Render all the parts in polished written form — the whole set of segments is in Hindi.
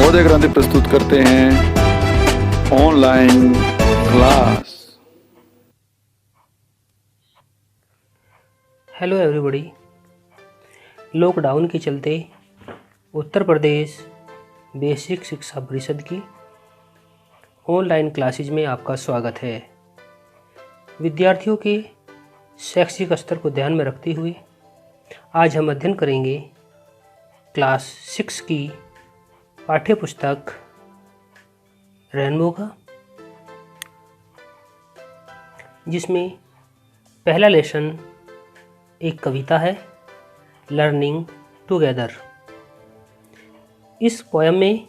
नवोदय क्रांति प्रस्तुत करते हैं online class. Hello everybody. Lockdown के चलते उत्तर प्रदेश बेसिक शिक्षा परिषद की ऑनलाइन क्लासेज में आपका स्वागत है। विद्यार्थियों के शैक्षिक स्तर को ध्यान में रखते हुए आज हम अध्ययन करेंगे क्लास 6 की पाठ्य पुस्तक रेनबो का, जिसमें पहला लेसन एक कविता है, लर्निंग टुगेदर। इस पोयम में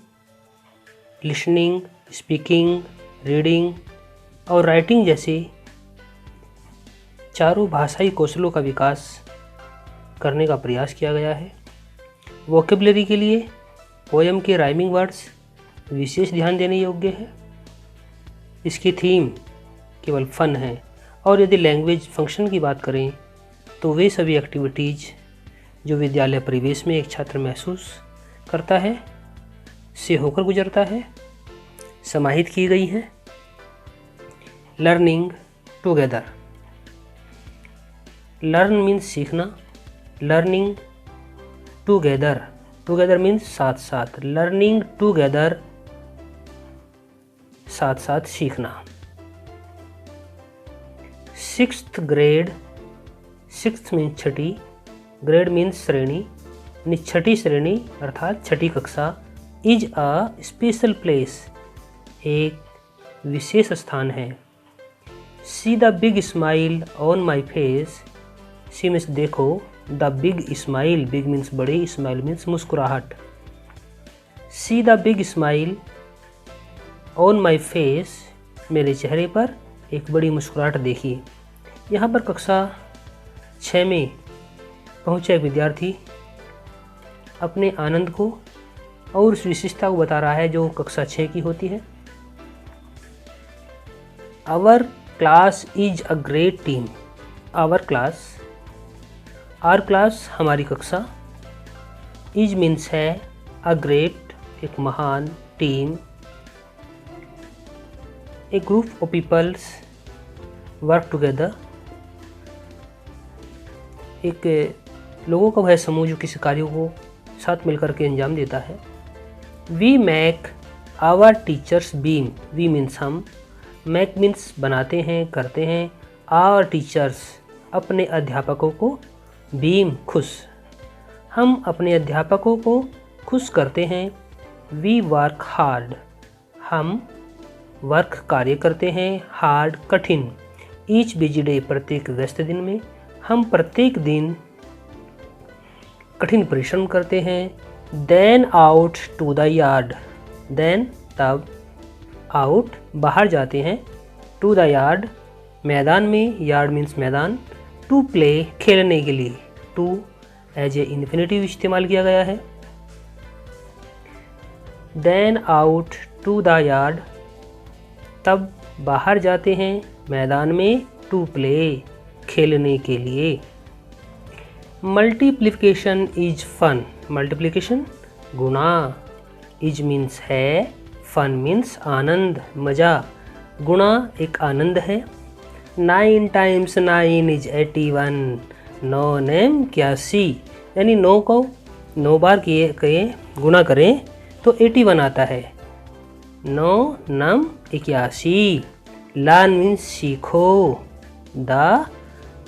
लिसनिंग, स्पीकिंग, रीडिंग और राइटिंग जैसे चारों भाषाई कौशलों का विकास करने का प्रयास किया गया है। वोकेबलरी के लिए पोयम के राइमिंग वर्ड्स विशेष ध्यान देने योग्य है। इसकी थीम केवल फन है, और यदि लैंग्वेज फंक्शन की बात करें तो वे सभी एक्टिविटीज़ जो विद्यालय परिवेश में एक छात्र महसूस करता है, से होकर गुजरता है, समाहित की गई हैं। Learning together. लर्न मीन्स सीखना, लर्निंग टुगेदर, टुगेदर मीन्स साथ साथ, लर्निंग टुगेदर साथ साथ सीखना। 6th ग्रेड, 6th मीन्स छठी, ग्रेड मीन्स श्रेणी, यानी छठी श्रेणी अर्थात छठी कक्षा। इज अ स्पेशल प्लेस, एक विशेष स्थान है। See the big smile on my face, see means देखो, the big smile, big means बड़े, स्माइल मीन्स मुस्कुराहट। See the big smile on my face, मेरे चेहरे पर एक बड़ी मुस्कुराहट देखिए। यहाँ पर कक्षा 6 में पहुँचा विद्यार्थी अपने आनंद को और उस विशेषता को बता रहा है जो कक्षा 6 की होती है। Our class is a great team, our class, our class हमारी कक्षा, इज मीन्स है, अ ग्रेट एक महान, team a group of peoples work together, एक लोगों का वह समूह जो किसी कार्यों को साथ मिलकर के अंजाम देता है। We make our teachers beam, we means हम, मेक मीन्स बनाते हैं, करते हैं, आवर टीचर्स अपने अध्यापकों को, बीम खुश, हम अपने अध्यापकों को खुश करते हैं। वी वर्क हार्ड, हम वर्क कार्य करते हैं, हार्ड कठिन। ईच बिजी डे प्रत्येक व्यस्त दिन में, हम प्रत्येक दिन कठिन परिश्रम करते हैं। Then out to the yard, then तब, आउट बाहर जाते हैं, टू द यार्ड मैदान में, यार्ड मीन्स मैदान, टू प्ले खेलने के लिए, टू एज ए इन्फिनेटिव इस्तेमाल किया गया है। Then out to the yard तब बाहर जाते हैं मैदान में, टू प्ले खेलने के लिए। मल्टीप्लिकेशन इज फन, मल्टीप्लिकेशन गुणा, इज मीन्स है, फन मीन्स आनंद, मज़ा, गुणा एक आनंद है। 9 टाइम्स 9 इज 81, 9 नेम 81, यानी 9 को 9 बार किए गुणा करें तो 81 आता है। 9 नम 81। लर्न मीन्स सीखो। The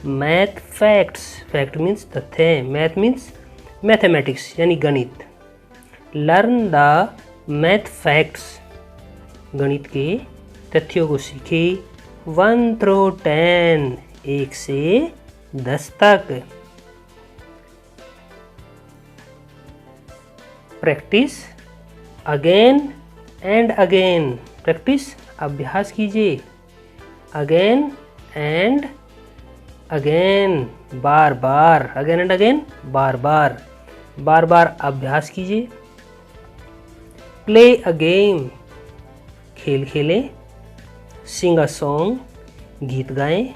math facts, fact means तथ्य, मैथ मीन्स मैथमेटिक्स यानी गणित। लर्न द मैथ फैक्ट्स, गणित के तथ्यों को सीखे। 1 through 10, 1 से 10 तक। Practice again and again, practice अभ्यास कीजिए, अगेन एंड अगेन बार बार, अगेन एंड अगेन बार बार, बार बार अभ्यास कीजिए। प्ले अ गेम, खेल खेलें। सिंग अ सॉन्ग, गीत गाएं।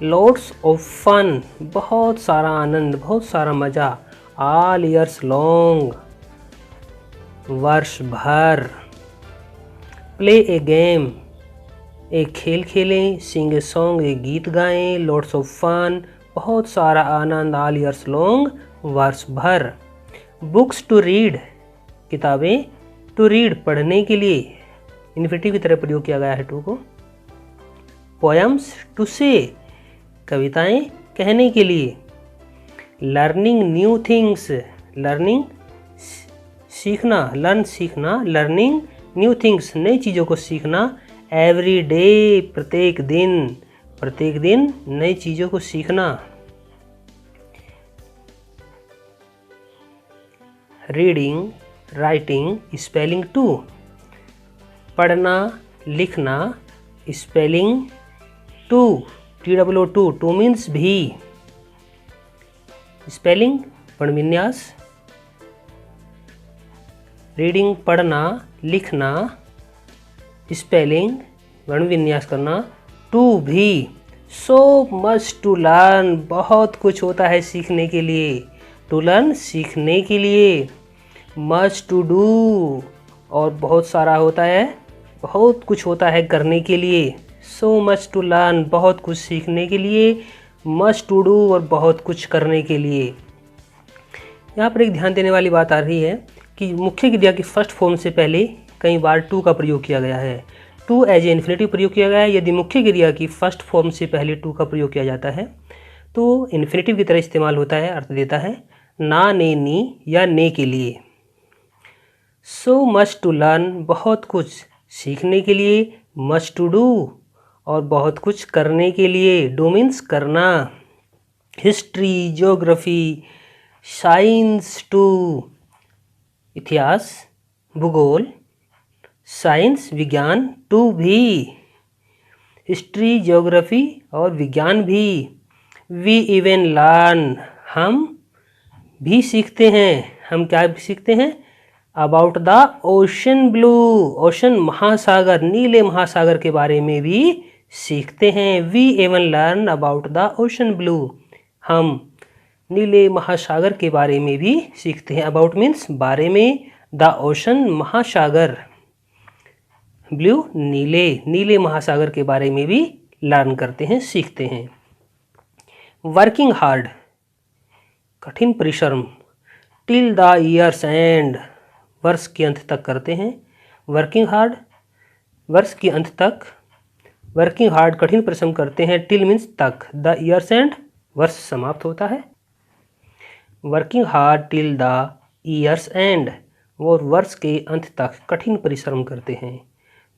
लॉट्स ऑफ फन, बहुत सारा आनंद, बहुत सारा मज़ा। ऑल ईयर्स लॉन्ग, वर्ष भर। प्ले ए गेम, एक खेल खेलें। सिंग ए सॉन्ग, एक गीत गाएं। लॉट्स ऑफ फन, बहुत सारा आनंद। ऑल ईयर्स लॉन्ग, वर्ष भर। बुक्स टू रीड, किताबें। टू रीड, पढ़ने के लिए, इन्फिनेटिव की तरह प्रयोग किया गया है टू को। पोएम्स टू से, कविताएं कहने के लिए। लर्निंग न्यू थिंग्स, लर्निंग सीखना, लर्न सीखना। लर्निंग न्यू थिंग्स, नई चीज़ों को सीखना। एवरी डे, प्रत्येक दिन, प्रत्येक दिन नई चीज़ों को सीखना। रीडिंग, राइटिंग, स्पेलिंग टू, पढ़ना, लिखना। Spelling too, TOO, too means भी। स्पेलिंग, वर्णविन्यास। रीडिंग, पढ़ना, लिखना। स्पेलिंग, वर्णविन्यास करना। टू, भी। सो मच टू लर्न, बहुत कुछ होता है सीखने के लिए। टू लर्न, सीखने के लिए। मच टू डू, और बहुत सारा होता है, बहुत कुछ होता है करने के लिए। सो मच टू लर्न, बहुत कुछ सीखने के लिए। मच टू डू, और बहुत कुछ करने के लिए। यहाँ पर एक ध्यान देने वाली बात आ रही है कि मुख्य क्रिया की फर्स्ट फॉर्म से पहले कई बार टू का प्रयोग किया गया है। टू एज ए इन्फिनेटिव प्रयोग किया गया है। यदि मुख्य क्रिया की फर्स्ट फॉर्म से पहले टू का प्रयोग किया जाता है तो इन्फिनेटिव की तरह इस्तेमाल होता है, अर्थ देता है ना, ने, नी या ने के लिए। सो मच टू लर्न, बहुत कुछ सीखने के लिए। मच टू डू, और बहुत कुछ करने के लिए। डू मीन्स करना। History, geography. साइंस टू, इतिहास, भूगोल। साइंस, विज्ञान। टू, भी। हिस्ट्री, ज्योग्राफी और विज्ञान भी। वी इवन लर्न, हम भी सीखते हैं। हम क्या सीखते हैं? About the ocean blue, ocean महासागर, नीले महासागर के बारे में भी सीखते हैं। We even learn about the ocean blue, हम नीले महासागर के बारे में भी सीखते हैं। अबाउट मीन्स बारे में, द ओशन महासागर, ब्लू नीले, नीले महासागर के बारे में भी लर्न करते हैं, सीखते हैं। वर्किंग हार्ड, कठिन परिश्रम। टिल द ईयर्स एंड, वर्ष के अंत तक करते हैं। वर्किंग हार्ड, वर्ष के अंत तक। वर्किंग हार्ड, कठिन परिश्रम करते हैं। टिल मीन्स तक। द ईयर्स एंड, वर्ष समाप्त होता है। Working hard till the years and, वो वर्ष के अंत तक कठिन परिश्रम करते हैं।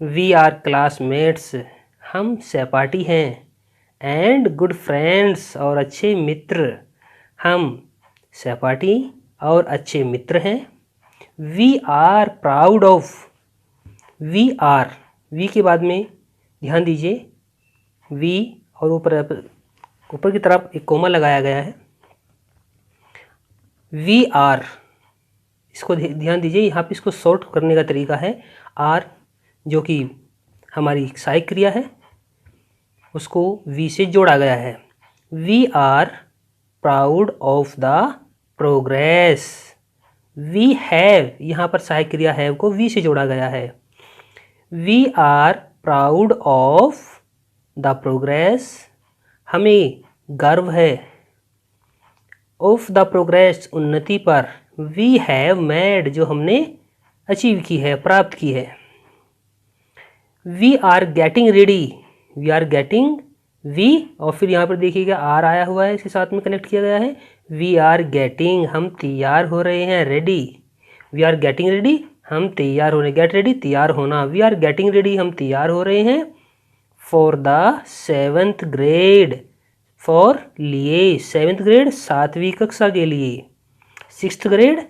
वी आर क्लासमेट्स, हम सहपाठी हैं। एंड गुड फ्रेंड्स, और अच्छे मित्र। हम सहपाठी और अच्छे मित्र हैं। We are proud of, we are, we के बाद में ध्यान दीजिए, वी और ऊपर की तरफ एक कोमा लगाया गया है। वी आर, इसको ध्यान दीजिए, यहाँ पे इसको शॉर्ट करने का तरीका है। आर जो कि हमारी सहायक क्रिया है उसको वी से जोड़ा गया है। We are proud of the progress. We have, यहाँ पर सहायक क्रिया हैव को वी से जोड़ा गया है। We are proud of the progress, हमें गर्व है। ऑफ द प्रोग्रेस, उन्नति पर। वी हैव मेड, जो हमने अचीव की है, प्राप्त की है। We are getting ready, we are getting, we और फिर यहाँ पर देखिएगा आर आया हुआ है, इसके साथ में कनेक्ट किया गया है। वी आर गेटिंग, हम तैयार हो रहे हैं। Ready, we are getting ready, हम तैयार हो रहे हैं। गेट रेडी, तैयार होना। वी आर गेटिंग रेडी, हम तैयार हो रहे हैं। For the 7th grade, for लिए, 7th ग्रेड 7वीं कक्षा के लिए। 6th ग्रेड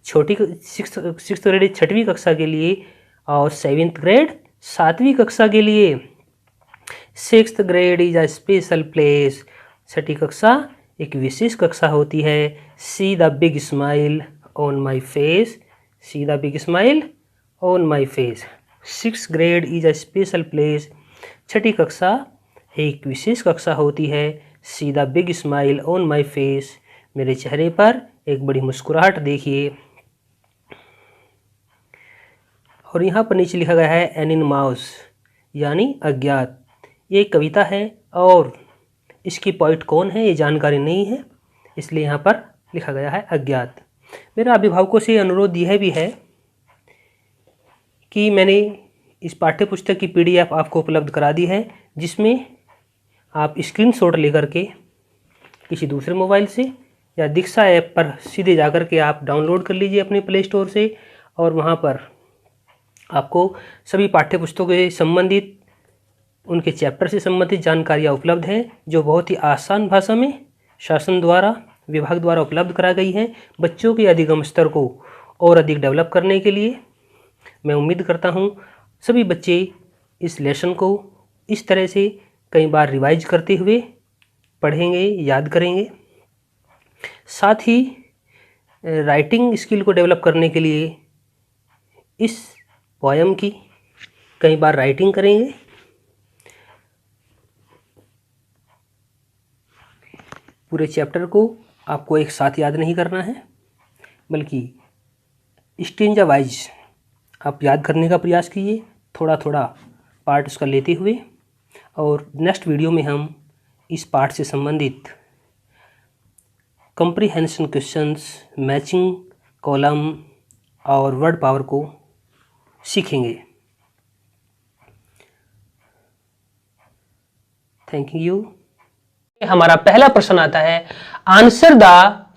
छोटी, 6th ग्रेड 6वीं कक्षा के लिए, और 7th ग्रेड 7वीं कक्षा के लिए। 6th grade is a special place, 6ठी कक्षा एक विशेष कक्षा होती है। See the big smile on my face, see the big smile on my face. 6th grade is a special place, 6ठी कक्षा एक विशेष कक्षा होती है। See the big smile on my face, मेरे चेहरे पर एक बड़ी मुस्कुराहट देखिए। और यहाँ पर नीचे लिखा गया है एनिमॉस यानी अज्ञात। ये एक कविता है और इसकी पोइट कौन है ये जानकारी नहीं है, इसलिए यहाँ पर लिखा गया है अज्ञात। मेरा अभिभावकों से अनुरोध यह भी है कि मैंने इस पाठ्य पुस्तक की PDF आपको उपलब्ध करा दी है, जिसमें आप स्क्रीनशॉट लेकर के किसी दूसरे मोबाइल से या दीक्षा ऐप पर सीधे जाकर के आप डाउनलोड कर लीजिए अपने प्ले स्टोर से, और वहाँ पर आपको सभी पाठ्य पुस्तकों से संबंधित उनके चैप्टर से संबंधित जानकारियाँ उपलब्ध हैं, जो बहुत ही आसान भाषा में शासन द्वारा, विभाग द्वारा उपलब्ध करा गई हैं बच्चों के अधिगम स्तर को और अधिक डेवलप करने के लिए। मैं उम्मीद करता हूँ सभी बच्चे इस लेसन को इस तरह से कई बार रिवाइज करते हुए पढ़ेंगे, याद करेंगे। साथ ही राइटिंग स्किल को डेवलप करने के लिए इस पोएम की कई बार राइटिंग करेंगे। पूरे चैप्टर को आपको एक साथ याद नहीं करना है, बल्कि स्टेंजा वाइज आप याद करने का प्रयास कीजिए, थोड़ा थोड़ा पार्ट उसका लेते हुए। और नेक्स्ट वीडियो में हम इस पार्ट से संबंधित कंप्रीहेंशन क्वेश्चंस, मैचिंग कॉलम और वर्ड पावर को सीखेंगे। Thank you. हमारा पहला प्रश्न आता है, answer the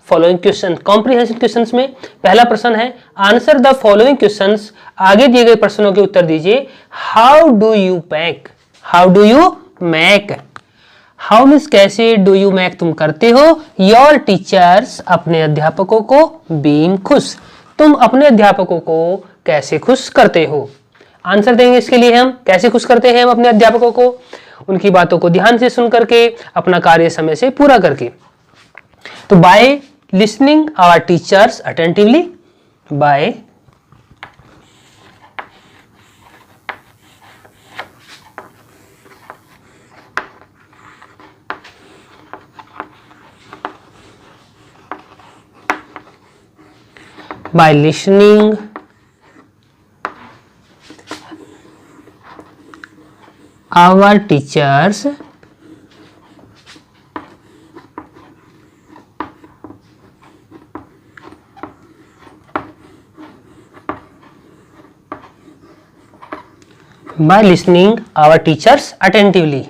following question. Comprehension questions में पहला प्रश्न है, आंसर द फॉलोइंग क्वेश्चंस। आगे दिए गए प्रश्नों के उत्तर दीजिए। How do you make, how do you make, how means कैसे, डू यू मैक तुम करते हो, योर टीचर्स अपने अध्यापकों को, बीइंग खुश तुम अपने अध्यापकों को कैसे खुश करते हो। आंसर देंगे इसके लिए हम, कैसे खुश करते हैं हम अपने अध्यापकों को, उनकी बातों को ध्यान से सुन करके, अपना कार्य समय से पूरा करके। तो by listening our teachers attentively, by listening our teachers by listening our teachers attentively.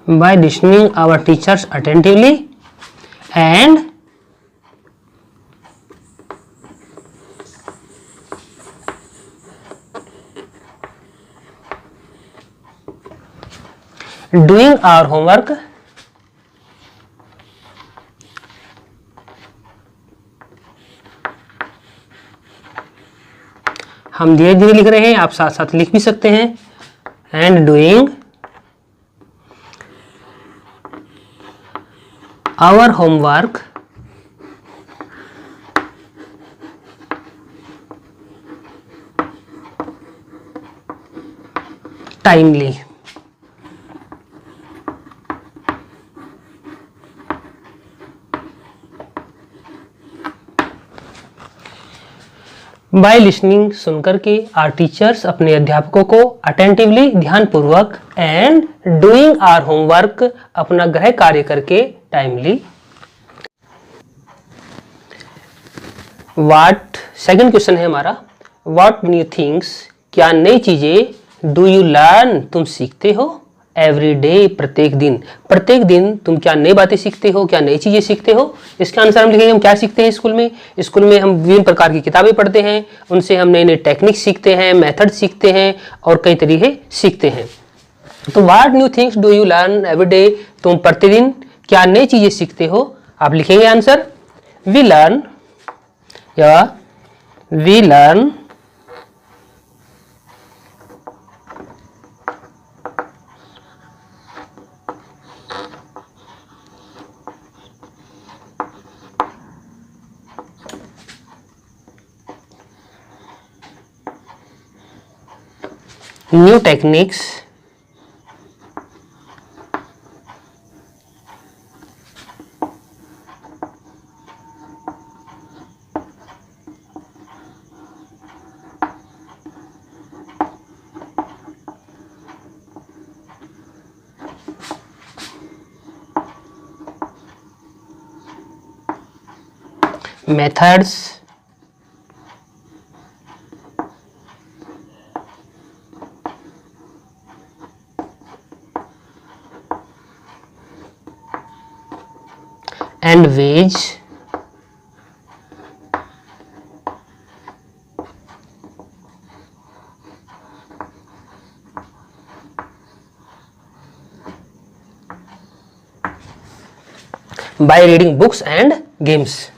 By listening our teachers attentively and doing our homework हम धीरे धीरे लिख रहे हैं, आप साथ साथ लिख भी सकते हैं। And doing our homework timely. By listening सुनकर के, आर टीचर्स अपने अध्यापकों को, अटेंटिवली ध्यानपूर्वक, एंड डूइंग आर होमवर्क अपना गृह कार्य करके, टाइमली। व्हाट, सेकंड क्वेश्चन है हमारा, व्हाट न्यू थिंग्स क्या नई चीजें, डू यू लर्न तुम सीखते हो, एवरी डे प्रत्येक दिन तुम क्या नई बातें सीखते हो, क्या नई चीजें सीखते हो। इसका आंसर हम लिखेंगे हम क्या सीखते हैं स्कूल में। स्कूल में हम विभिन्न प्रकार की किताबें पढ़ते हैं, उनसे हम नए नए टेक्निक सीखते हैं, मेथड सीखते हैं और कई तरीके सीखते हैं। तो what new things do you learn every day, तुम प्रतिदिन क्या नई चीजें सीखते हो। आप लिखेंगे आंसर, वी लर्न या we learn new techniques methods and ways by reading books and games.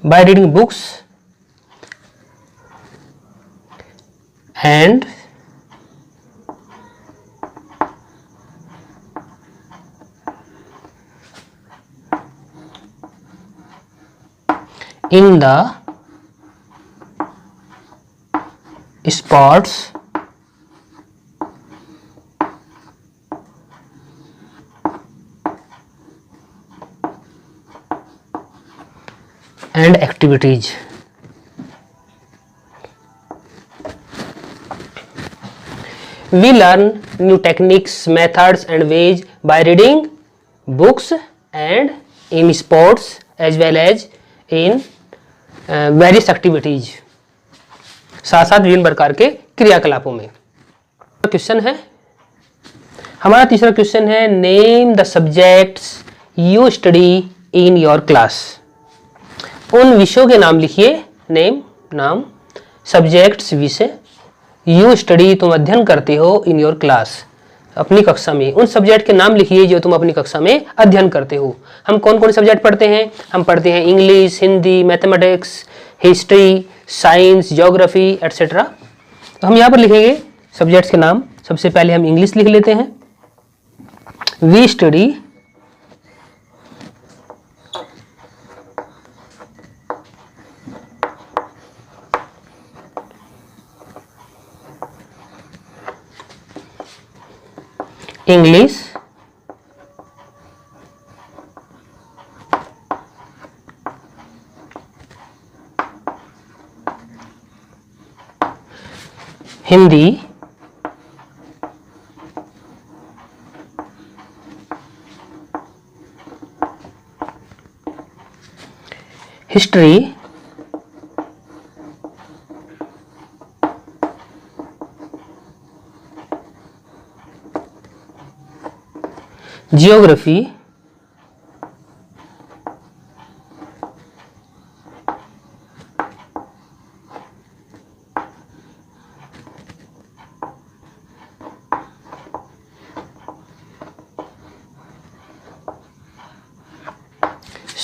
By reading books and in the sports and activities. We learn new techniques, methods and ways by reading books and in sports as well as in various activities. साथ साथ विभिन्न प्रकार के क्रियाकलापों में. क्वेश्चन है हमारा तीसरा क्वेश्चन है name the subjects you study in your class. उन विषयों के नाम लिखिए. नेम नाम, सब्जेक्ट्स विषय, यू स्टडी तुम अध्ययन करते हो, इन योर क्लास अपनी कक्षा में. उन सब्जेक्ट के नाम लिखिए जो तुम अपनी कक्षा में अध्ययन करते हो. हम कौन कौन सब्जेक्ट पढ़ते हैं? हम पढ़ते हैं English, Hindi, mathematics, history, science, geography etcetera. तो हम यहाँ पर लिखेंगे सब्जेक्ट्स के नाम. सबसे पहले हम इंग्लिश लिख लेते हैं. We study English Hindi history geography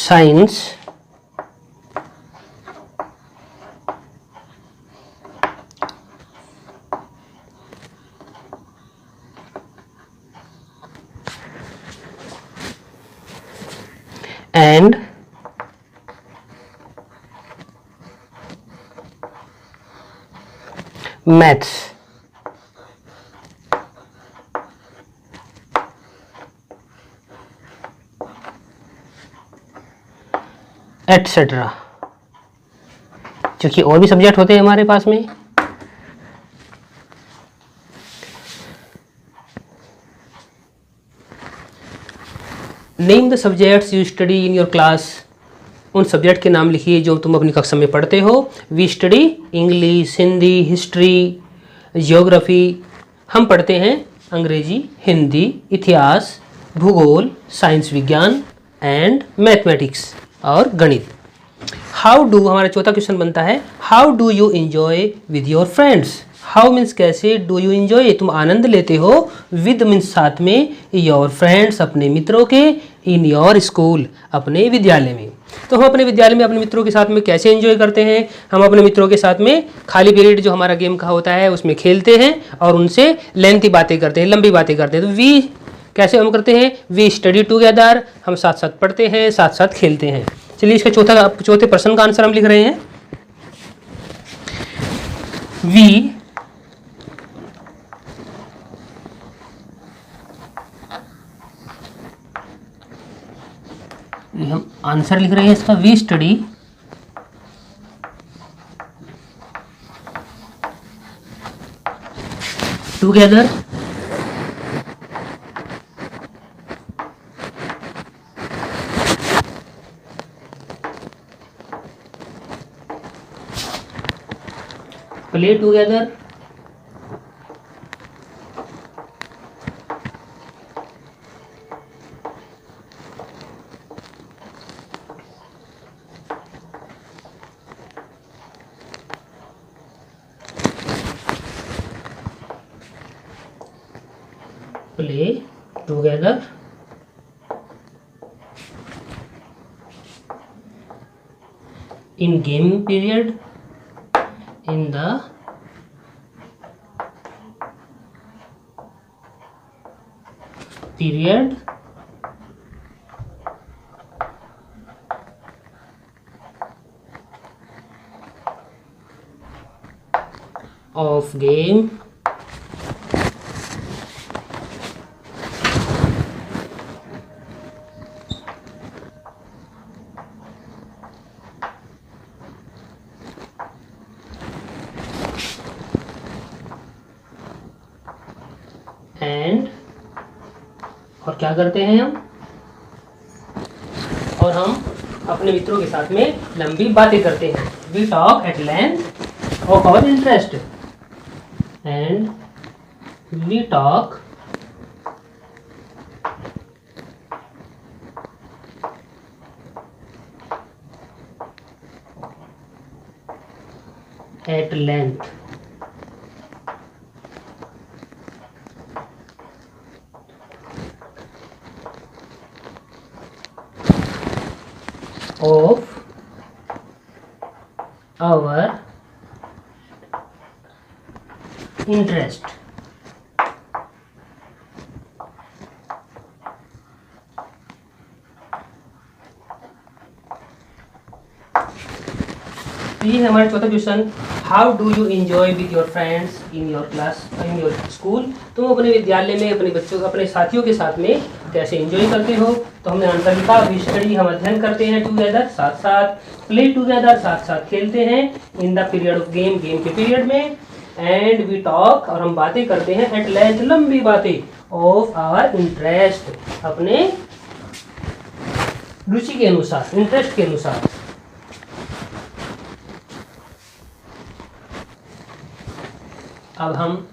science and maths. Et cetera. क्योंकि और भी सब्जेक्ट होते हैं हमारे पास में. Name the subjects you study in your class. उन सब्जेक्ट के नाम लिखिए जो तुम अपनी कक्षा में पढ़ते हो. We study English, Hindi, history, geography. हम पढ़ते हैं अंग्रेजी, हिंदी, इतिहास, भूगोल, साइंस विज्ञान एंड मैथमेटिक्स और गणित. हाउ डू, हमारा चौथा क्वेश्चन बनता है how do you enjoy with your friends. How means कैसे, डू यू एंजॉय तुम आनंद लेते हो, विद मीन्स साथ में, योर फ्रेंड्स अपने मित्रों के, इन योर स्कूल अपने विद्यालय में। तो हम अपने विद्यालय में अपने मित्रों के साथ में कैसे एंजॉय करते हैं, हम अपने मित्रों के साथ में खाली पीरियड जो हमारा गेम का होता है उसमें खेलते हैं और उनसे लेंथी बातें करते हैं, लंबी बातें करते हैं। तो वी कैसे हम करते हैं, वी स्टडी टुगेदर, हम साथ साथ पढ़ते हैं, साथ साथ खेलते हैं। चलिए इसका चौथे प्रश्न का आंसर हम लिख रहे हैं। वी हम आंसर लिख रहे हैं इसका, we study together play together play together in game period, in the period of game and, और क्या करते हैं हम, और हम अपने मित्रों के साथ में लंबी बातें करते हैं। We talk at length of our interest and we talk at length of our interest। तो ये है हमारा चौथा question, how do you enjoy with your friends in your class, in your school. तुम अपने विद्यालय में अपने बच्चों अपने साथियों के साथ में कैसे एंजॉय करते हो। तो हमने आंसर लिखा, वी स्टडी हम अध्ययन करते हैं, टुगेदर साथ साथ, प्ले टुगेदर साथ साथ खेलते हैं, in the period of game game के पीरियड में, एंड वी टॉक और हम बातें करते हैं, एट लेंथ लंबी बातें, ऑफ आवर इंटरेस्ट अपने रुचि के अनुसार, इंटरेस्ट के अनुसार। अब हम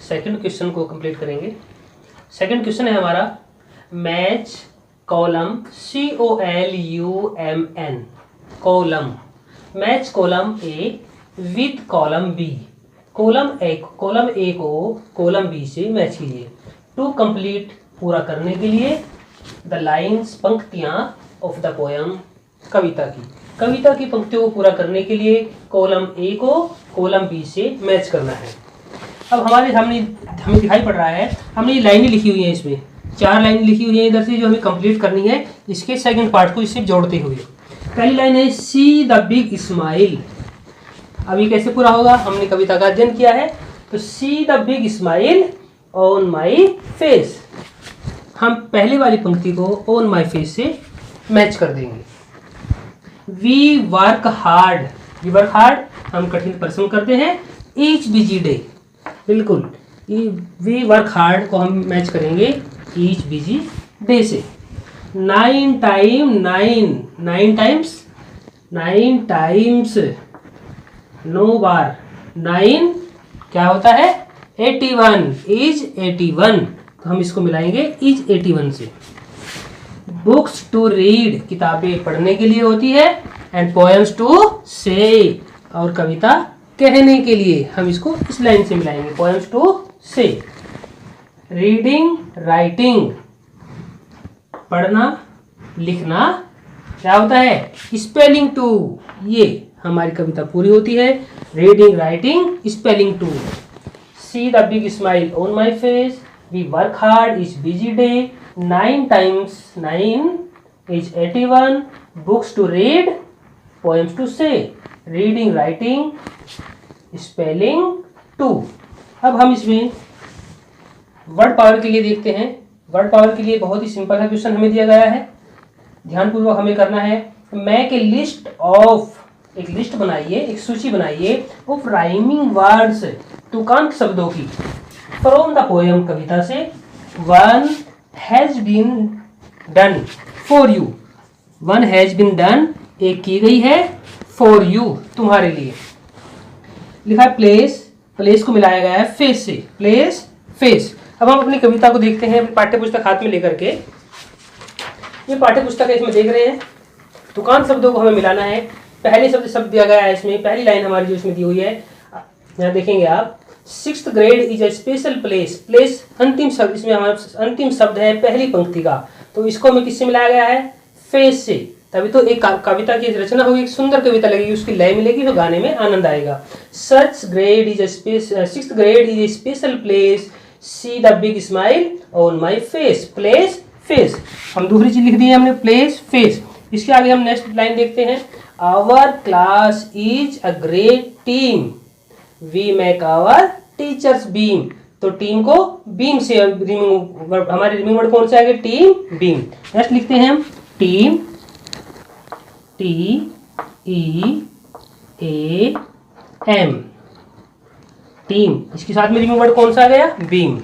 सेकंड क्वेश्चन को कंप्लीट करेंगे। सेकंड क्वेश्चन है हमारा, match column COLUMN, column, match column A with column B, column A को कॉलम बी से मैच कीजिए। टू कंप्लीट पूरा करने के लिए, द लाइन्स पंक्तियाँ ऑफ द पोयम कविता की पंक्तियों को पूरा करने के लिए कॉलम ए को कॉलम बी से मैच करना है। अब हमारे सामने हमें दिखाई पड़ रहा है, हमने ये लाइनें लिखी हुई हैं, इसमें 4 लाइनें लिखी हुई हैं इधर से, जो हमें कंप्लीट करनी है इसके सेकंड पार्ट को इससे जोड़ते हुए। पहली लाइन है, सी द बिग स्माइल। अभी कैसे पूरा होगा, हमने कविता का अध्ययन किया है, तो सी the big smile on my face, हम पहले वाली पंक्ति को ऑन माई फेस से मैच कर देंगे। वी वर्क हार्ड, हम कठिन परिश्रम करते हैं, ईच बिजी डे, बिल्कुल वी वर्क हार्ड को हम मैच करेंगे ईच बिजी डे से। 9 टाइम्स 9 बार, 9 क्या होता है 81, इज 81, तो हम इसको मिलाएंगे इज 81 से। बुक्स टू रीड, किताबें पढ़ने के लिए होती है, एंड पोएम्स टू से, और कविता कहने के लिए हम इसको इस लाइन से मिलाएंगे, poems to say. Reading writing, पढ़ना लिखना क्या होता है, स्पेलिंग टू। ये हमारी कविता पूरी होती है, reading writing spelling too. See the big smile on my face, we work hard is busy day, 9 times 9 is 81, books to read poems to say, reading writing spelling too. अब हम इसमें वर्ड पावर के लिए देखते हैं। वर्ड पावर के लिए बहुत ही सिंपल है क्वेश्चन हमें दिया गया है, ध्यानपूर्वक हमें करना है। मेक ए लिस्ट ऑफ, एक लिस्ट बनाइए, एक सूची बनाइए ऑफ राइमिंग वर्ड्स, तुकांत शब्दों की, फ्रॉम द पोएम, कविता से। One has been done for you, one has been done, एक की गई है, फॉर यू, तुम्हारे लिए। लिखा है प्लेस, प्लेस को मिलाया गया है फेस से, प्लेस फेस। अब हम अपनी कविता को देखते हैं, पाठ्य पुस्तक हाथ में लेकर के। ये पाठ्य पुस्तक है, इसमें देख रहे हैं तुकांत शब्दों को हमें मिलाना है। पहले शब्द दिया गया है इसमें, पहली लाइन हमारी जो इसमें दी हुई है, यहाँ देखेंगे आप, 6th grade is a special place. Place अंतिम शब्द, इसमें हमारा अंतिम शब्द है पहली पंक्ति का, तो इसको हमें किससे मिलाया गया है, फेस से। तभी तो एक कविता की रचना होगी, एक सुंदर कविता लगेगी, उसकी लय मिलेगी, तो गाने में आनंद आएगा। सच grade is a 6th grade is a special place, see the big smile on my face. Place face, हम दूसरी चीज लिख दी है हमने, प्लेस फेस। इसके आगे हम नेक्स्ट लाइन देखते हैं, our class is a great team, we make our teachers beam. तो टीम को बीम से, हमारे रिमिंग वर्ड कौन से आएगा, टीम बीम। नेक्स्ट लिखते हैं हम टीम, TEAM, टीम, इसके साथ में रिमिंग वर्ड कौन सा आ गया, बीम।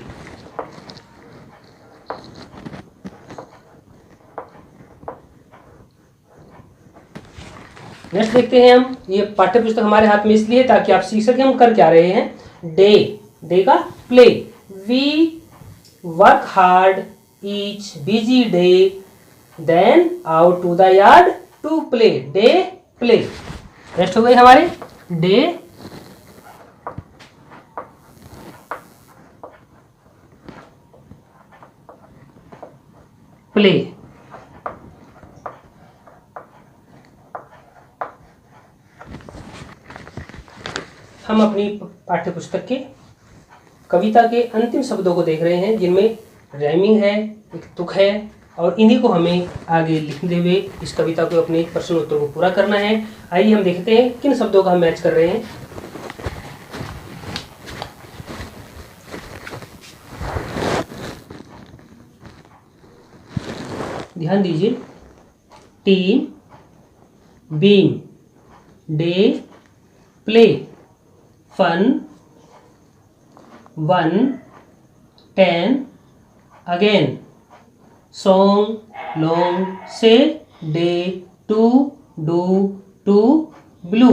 नेक्स्ट देखते हैं हम, ये पाठ्य पुस्तक हमारे हाथ में इसलिए ताकि आप सीख सकें हम कर क्या रहे हैं। डे, डे का play, we work hard each busy day, then out to the yard to play, day play. Next हो गई हमारे डे प्ले। हम अपनी पाठ्य पुस्तक के कविता के अंतिम शब्दों को देख रहे हैं, जिनमें राइमिंग है, एक तुक है, और इन्हीं को हमें आगे लिखते हुए इस कविता को, अपने प्रश्न उत्तर को पूरा करना है। आइए हम देखते हैं किन शब्दों का हम मैच कर रहे हैं। ध्यान दीजिए, team, beam, day, play, fun, 1, 10, again, song, long, say, day, two, do, two, blue,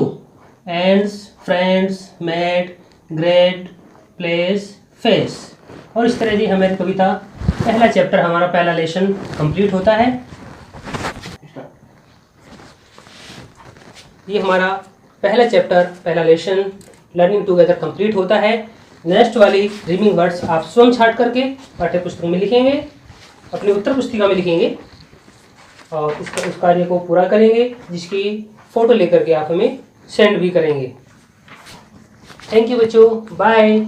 ends, friends, mate, great, place, face. और इस तरह से हमारी कविता, पहला चैप्टर, हमारा पहला लेसन कंप्लीट होता है। ये हमारा पहला चैप्टर, पहला लेसन लर्निंग टुगेदर कंप्लीट होता है। नेक्स्ट वाली रिमिंग वर्ड्स आप स्वयं छाट करके पाठ्य पुस्तक में लिखेंगे, अपनी उत्तर पुस्तिका में लिखेंगे, और उस कार्य को पूरा करेंगे, जिसकी फ़ोटो लेकर के आप हमें सेंड भी करेंगे। थैंक यू बच्चों, बाय।